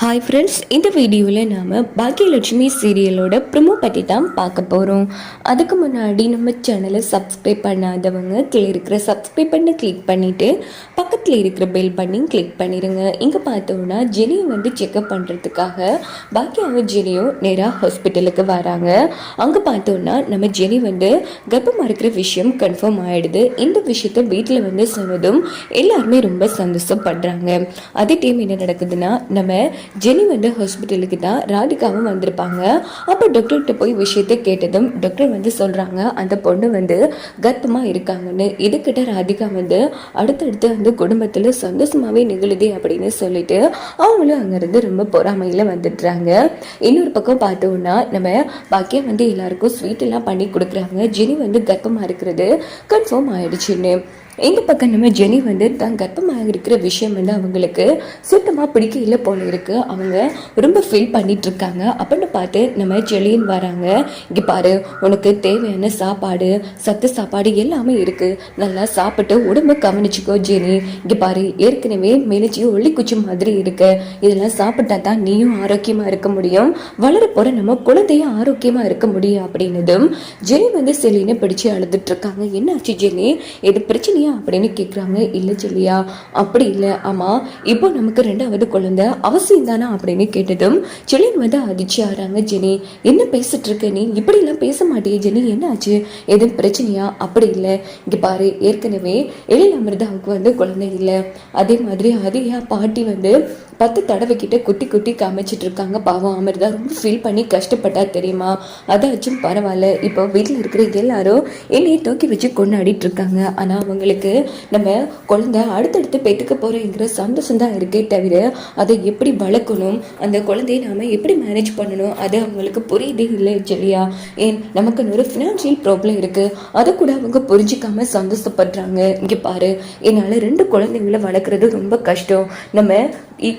Hi friends, இந்த வீடியோவில் நாம் பாக்கியலட்சுமி சீரியலோட ப்ரொமோ பற்றி தான் பார்க்க போகிறோம். அதுக்கு முன்னாடி நம்ம சேனலை சப்ஸ்கிரைப் பண்ணாதவங்க கீழே இருக்கிற சப்ஸ்கிரைப் பண்ணி கிளிக் பண்ணிவிட்டு பக்கத்தில் இருக்கிற பெல் பண்ணி கிளிக் பண்ணிடுங்க. இங்கே பார்த்தோன்னா ஜெனியை செக்அப் பண்ணுறதுக்காக பாக்கியாவும் ஜெனியும் நேராக ஹாஸ்பிட்டலுக்கு வராங்க. அங்கே பார்த்தோன்னா நம்ம ஜெனி கர்ப்பமாக இருக்கிற விஷயம் கன்ஃபார்ம் ஆகிடுது. இந்த விஷயத்த வீட்டில் சொன்னதும் எல்லாருமே ரொம்ப சந்தோஷப்படுறாங்க. அதே டைம் என்ன நடக்குதுன்னா, நம்ம ஜெனி ஹாஸ்பிட்டலுக்கு தான் ராதிகாவும் வந்திருப்பாங்க. அப்போ டாக்டர்கிட்ட போய் விஷயத்தை கேட்டதும் டாக்டர் சொல்கிறாங்க அந்த பொண்ணு கர்ப்பமாக இருக்காங்கன்னு. இதுக்கிட்ட ராதிகா அடுத்தடுத்து குடும்பத்தில் சந்தோஷமாகவே நிகழுதே அப்படின்னு சொல்லிட்டு அவங்களும் அங்கேருந்து ரொம்ப பொறாமையில் வந்துடுறாங்க. இன்னொரு பக்கம் பார்த்தோம்னா நம்ம பாக்கியம் எல்லாருக்கும் ஸ்வீட் எல்லாம் பண்ணி கொடுக்குறாங்க. ஜெனி கர்ப்பமாக இருக்கிறது கன்ஃபார்ம் ஆயிடுச்சுன்னு. இந்த பக்கம் நம்ம ஜெனி தான் கர்ப்பமாக இருக்கிற விஷயம் அவங்களுக்கு சுத்தமாக பிடிக்கல போல இருக்கு. அவங்க ரொம்ப ஃபீல் பண்ணிட்டு இருக்காங்க. அப்படின்னு பார்த்து நம்ம ஜெலியன் வராங்க. இங்கே பாரு, உனக்கு தேவையான சாப்பாடு, சத்து சாப்பாடு எல்லாமே இருக்கு, நல்லா சாப்பிட்டு உடம்பு கவனிச்சுக்கோ ஜெனி. இங்கே பாரு, ஏற்கனவே மெலிச்சி ஒல்லி குச்சி மாதிரி இருக்கு, இதெல்லாம் சாப்பிட்டா தான் நீயும் ஆரோக்கியமாக இருக்க முடியும், வளரப்போற நம்ம குழந்தையும் ஆரோக்கியமாக இருக்க முடியும் அப்படின்னதும் ஜெனி செலினை பிடிச்சி அழுதுட்டு இருக்காங்க. என்ன ஆச்சு ஜெனி, எது பிரச்சனை அப்படின்னு கேட்குறாங்க. இல்லை ஜெலியா, அப்படி இல்லை, ஆமாம் இப்போ நமக்கு 2வது குழந்தை அவசியம் தானா அப்படின்னு கேட்டதும் செலியன் அதிர்ச்சி ஆறாங்க. ஜெனி, என்ன பேசிட்டு இருக்க நீ, இப்படிலாம் பேச மாட்டேயே ஜெனி, என்ன ஆச்சு, எதுவும் பிரச்சனையா? அப்படி இல்லை, இங்கே பாரு, ஏற்கனவே எழில் அமிர்தாவுக்கு குழந்தை இல்லை, அதே மாதிரி அதையா பாட்டி 10 தடவை கிட்ட குட்டி குட்டி காமிச்சிட்டு இருக்காங்க. பாவம் அமிர்தா ரொம்ப ஃபீல் பண்ணி கஷ்டப்பட்டா தெரியுமா, அதாச்சும் பரவாயில்ல, இப்போ வீட்டில் இருக்கிற எல்லாரும் என்னையை தூக்கி வச்சு கொண்டாடிட்டு இருக்காங்க. ஆனால் அவங்களுக்கு நம்ம குழந்தை அடுத்தடுத்து பெற்றுக்க போகிறோங்கிற சந்தோஷம் தான் இருக்கே தவிர அதை எப்படி வளர்க்கணும், அந்த குழந்தைய நாம் எப்படி மேனேஜ் பண்ணணும், அது அவங்களுக்கு புரியுதே இல்லை ஜெலியா. ஏன் நமக்கு ஒரு ஃபினான்ஷியல் ப்ராப்ளம் இருக்குது, அதை கூட அவங்க புரிஞ்சிக்காம சந்தோஷப்படுறாங்க. இங்கே பாரு, என்னால் 2 குழந்தைங்களை வளர்க்குறது ரொம்ப கஷ்டம், நம்ம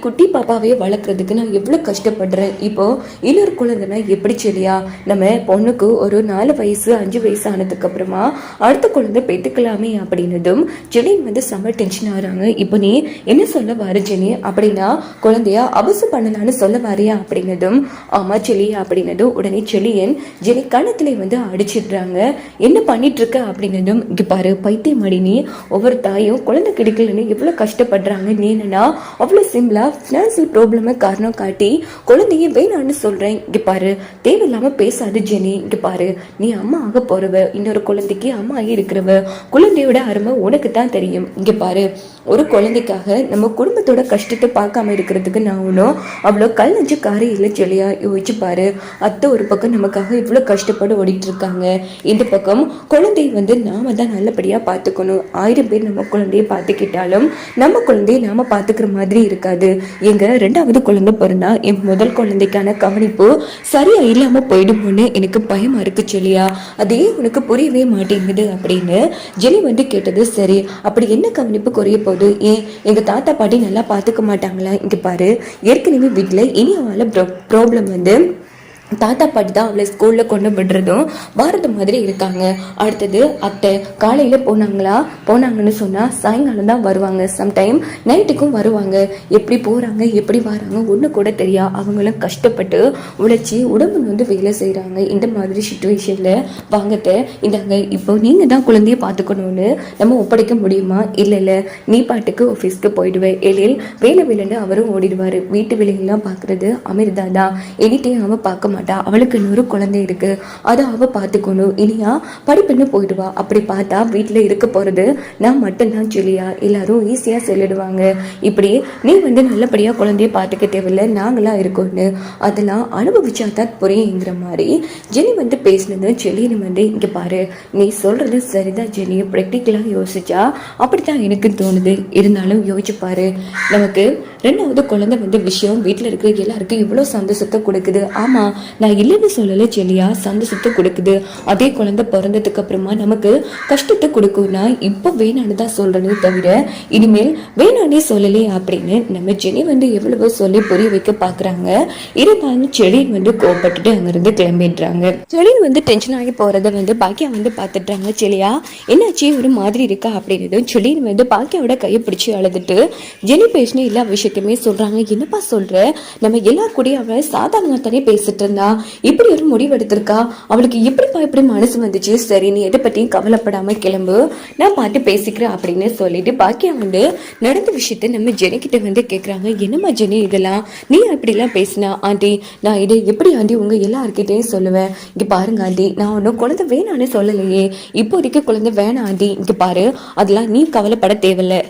குட்டி பாப்பாவே வளர்க்குறதுக்கு நான் எவ்வளோ கஷ்டப்படுறேன். இப்போ இன்னொரு குழந்தைனா எப்படி செல்லியா, நம்ம பொண்ணுக்கு ஒரு 4 வயசு 5 வயசு ஆனதுக்கு அப்புறமா அடுத்த குழந்தை பெற்றுக்கலாமே அப்படின்னதும் ஜெனி செம்ம டென்ஷன் ஆகிறாங்க. இப்போ நீ என்ன சொல்ல வர ஜெனி, அப்படின்னா குழந்தையா அபசு பண்ணலான்னு சொல்ல வரையா அப்படின்னதும் ஆமா செல்லியா அப்படின்னதும் உடனே செல்லியன் ஜெனி கணத்துல அடிச்சிடுறாங்க. என்ன பண்ணிட்டு இருக்க அப்படின்னதும் இங்கே பாரு பைத்தியம் அடி, நீ ஒவ்வொரு தாயும் குழந்தை கிடைக்கலன்னு எவ்வளோ கஷ்டப்படுறாங்க, நீ என்னன்னா அவ்வளோ ஃபினான்சியல் ப்ராப்ளமை காரணம் காட்டி குழந்தைய வேணான்னு சொல்றேன். இங்க பாரு, தேவையில்லாம பேசாது ஜெனி. இங்க பாரு, நீ அம்மா ஆக போறவ, இன்னொரு குழந்தைக்கு அம்மா ஆகி இருக்கிறவ, குழந்தையோட அருமை உனக்கு தான் தெரியும். இங்க பாரு, ஒரு குழந்தைக்காக நம்ம குடும்பத்தோட கஷ்டத்தை பார்க்காம இருக்கிறதுக்கு நான் ஒன்றும் அவ்வளோ கல் நெஞ்சு காரி இல்லை ஜெலியா. யோசிச்சு பாரு, அத்தை ஒரு பக்கம் நமக்காக இவ்வளோ கஷ்டப்பட்டு ஓடிட்டு இருக்காங்க, இந்த பக்கம் குழந்தைய நாம தான் நல்லபடியா பார்த்துக்கணும். 1000 பேர் நம்ம குழந்தைய பார்த்துக்கிட்டாலும் நம்ம குழந்தைய நாம பார்த்துக்கிற மாதிரி இருக்காது. எங்க 2வது குழந்தை பிறந்தா என் முதல் குழந்தைக்கான கவனிப்பு சரியா இல்லாம போயிடுமோன்னு எனக்கு பயமா இருக்கு செல்லியா, அதே உனக்கு புரியவே மாட்டேங்குது அப்படின்னு ஜெனி கேட்டது. சரி, அப்படி என்ன கவனிப்பு குறைய போகுது, ஏன் எங்க தாத்தா பாட்டி நல்லா பாத்துக்க மாட்டாங்களா? இங்க பாரு, ஏற்கனவே வீட்டுல இனி அவள ப்ராப்ளம் தாத்தா பாட்டி தான் அவளை ஸ்கூலில் கொண்டு விடுறதும் வாரது மாதிரி இருக்காங்க. அடுத்தது அத்தை காலையில் போனாங்கன்னு சொன்னால் சாயங்காலம் தான் வருவாங்க, சம்டைம் நைட்டுக்கும் வருவாங்க. எப்படி போகிறாங்க எப்படி வராங்க ஒன்று கூட தெரியா. அவங்களும் கஷ்டப்பட்டு உழைச்சி உடம்பு வேலை செய்கிறாங்க. இந்த மாதிரி சுச்சுவேஷனில் வாங்கத்தை இந்தாங்க, இப்போ நீங்கள் தான் குழந்தைய பார்த்துக்கணும்னு நம்ம ஒப்படைக்க முடியுமா? இல்லை, நீ பாட்டுக்கு ஆஃபீஸ்க்கு போயிடுவேன். எழில் வேலைன்னு அவரும் ஓடிடுவார். வீட்டு வேலையெல்லாம் பார்க்குறது அமிர்தா தான். எனிட்டையும் அவன் பார்க்க மாட்டா, அவளுக்கு இன்னொரு குழந்தை இருக்கு, அதை அவ பார்த்துக்கணும். இனியா படிப்புன்னு போயிடுவா. அப்படி பார்த்தா வீட்டில் இருக்க போறது நான் மட்டும்தான் ஜெலியா, எல்லாரும் ஈஸியா சொல்லிடுவாங்க. இப்படி நீ நல்லபடியா குழந்தைய பார்த்துக்க தேவையில்லை, நாங்களா இருக்கோன்னு அதெல்லாம் அனுபவிச்சா தான் புரியுங்கிற மாதிரி ஜெனி பேசினது. ஜெலியன் இங்க பாரு, நீ சொல்றது சரிதான் ஜெனி, ப்ராக்டிக்கலா யோசிச்சா அப்படித்தான் எனக்கு தோணுது. இருந்தாலும் யோசிச்சு பாரு, நமக்கு 2வது குழந்தை விஷயம் வீட்டில் இருக்கிற எல்லாருக்கும் இவ்வளோ சந்தோஷத்தை கொடுக்குது. ஆமா, நான் இல்லைன்னு சொல்லலை செல்லியா, சந்தோஷத்தை கொடுக்குது. அதே குழந்தை பிறந்ததுக்கு அப்புறமா நமக்கு கஷ்டத்தை கொடுக்கும்னா இப்போ வேணான்னு தான் சொல்றேன்னு தவிர இனிமேல் வேணானே சொல்லலே அப்படின்னு நம்ம ஜெனி வந்து எவ்வளவோ சொல்லி புரிய வைக்க பாக்குறாங்க. இருந்தாலும் செலின் வந்து கோபப்பட்டுட்டு அங்கிருந்து கிளம்பிடுறாங்க. செலின் வந்து டென்ஷன் ஆகி போறத வந்து பாக்கியா வந்து பாத்துட்டாங்க. செலியா என்னாச்சு ஒரு மாதிரி இருக்கா அப்படின்னு செலின் வந்து பாக்கியாவோட கையை பிடிச்சி அழுதுட்டு ஜெனி பேசின எல்லா விஷயத்தையுமே சொல்றாங்க. என்னப்பா சொல்ற, நம்ம எல்லார் கூடயும் அவளை சாதாரணமா தானே பேசிட்டு இருந்தா, இப்படி ஒரு முடிவு எடுத்திருக்கா, அவளுக்கு எப்படிப்பா இப்படி மனசு வந்துச்சு, சரி நீ எதை பத்தியும் கவலைப்படாம கிளம்பு, நான் பாட்டு பேசிக்கிறேன் அப்படின்னு சொல்லிட்டு பாக்கியா வந்து நடந்த விஷயத்த நம்ம ஜெனி கிட்ட வந்து கேட்குறாங்க. என்னம்மா ஜெனி இதெல்லாம் நீ அப்படிலாம் பேசினா ஆண்டி, நான் இதை எப்படி ஆண்டி உங்க எல்லாருக்கிட்டையும் சொல்லுவேன், இங்க பாருங்க ஆண்டி, நான் ஒன்றும் குழந்தை வேணான்னு சொல்லலையே, இப்போதைக்கு குழந்தை வேணாம் ஆண்டி, இங்க பாரு அதெல்லாம் நீ கவலைப்பட தேவையில்லை,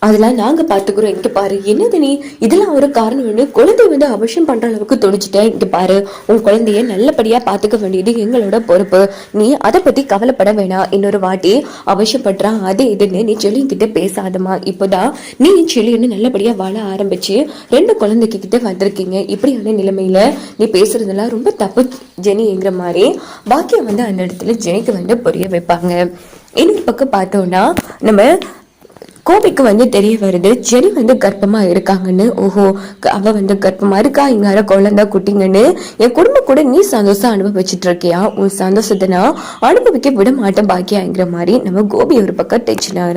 அதெல்லாம் நாங்க பாத்துக்கிறோம், இங்க பாரு என்னது நீ இதெல்லாம் ஒரு காரணம் வந்து குழந்தை வந்து அவசியம் பண்ற அளவுக்கு துணிச்சுட்டேன், இங்க பாரு உன் குழந்தைய நல்லபடியா பாத்துக்க வேண்டியது எங்களோட பொறுப்பு, நீ அதை பத்தி கவலைப்பட வேணாம், இன்னொரு வாட்டி அவசியப்படுறான் அது இதுன்னு நீ செல்லிக்கிட்ட பேசாதமா, இப்போதான் நீ செல்லின்னு நல்லபடியா வாழ ஆரம்பிச்சு 2 குழந்தைக்கு கிட்ட வந்திருக்கீங்க, இப்படியான நிலைமையில நீ பேசுறதெல்லாம் ரொம்ப தப்பு ஜெனிங்கிற மாதிரி பாக்கியா வந்து அந்த இடத்துல ஜெனிக்கு வந்து புரிய வைப்பாங்க. இன்னொரு பக்கம் பார்த்தோம்னா நம்ம கோபிக்கு வந்து தெரிய வருது ஜெனி வந்து கர்ப்பமா இருக்காங்கன்னு. ஓஹோ, அவ வந்து கர்ப்பமா இருக்கா, இங்கார குழந்தை குட்டிங்கன்னு என் குடும்பம் கூட நீ சந்தோஷம் அனுபவிச்சுட்டு இருக்கியா, உன் சந்தோஷத்தை நான் அனுபவிக்க விட மாட்டேன் பாக்கியாங்கிற மாதிரி நம்ம கோபி ஒரு பக்கம் டென்ஷன் ஆகுறாங்க.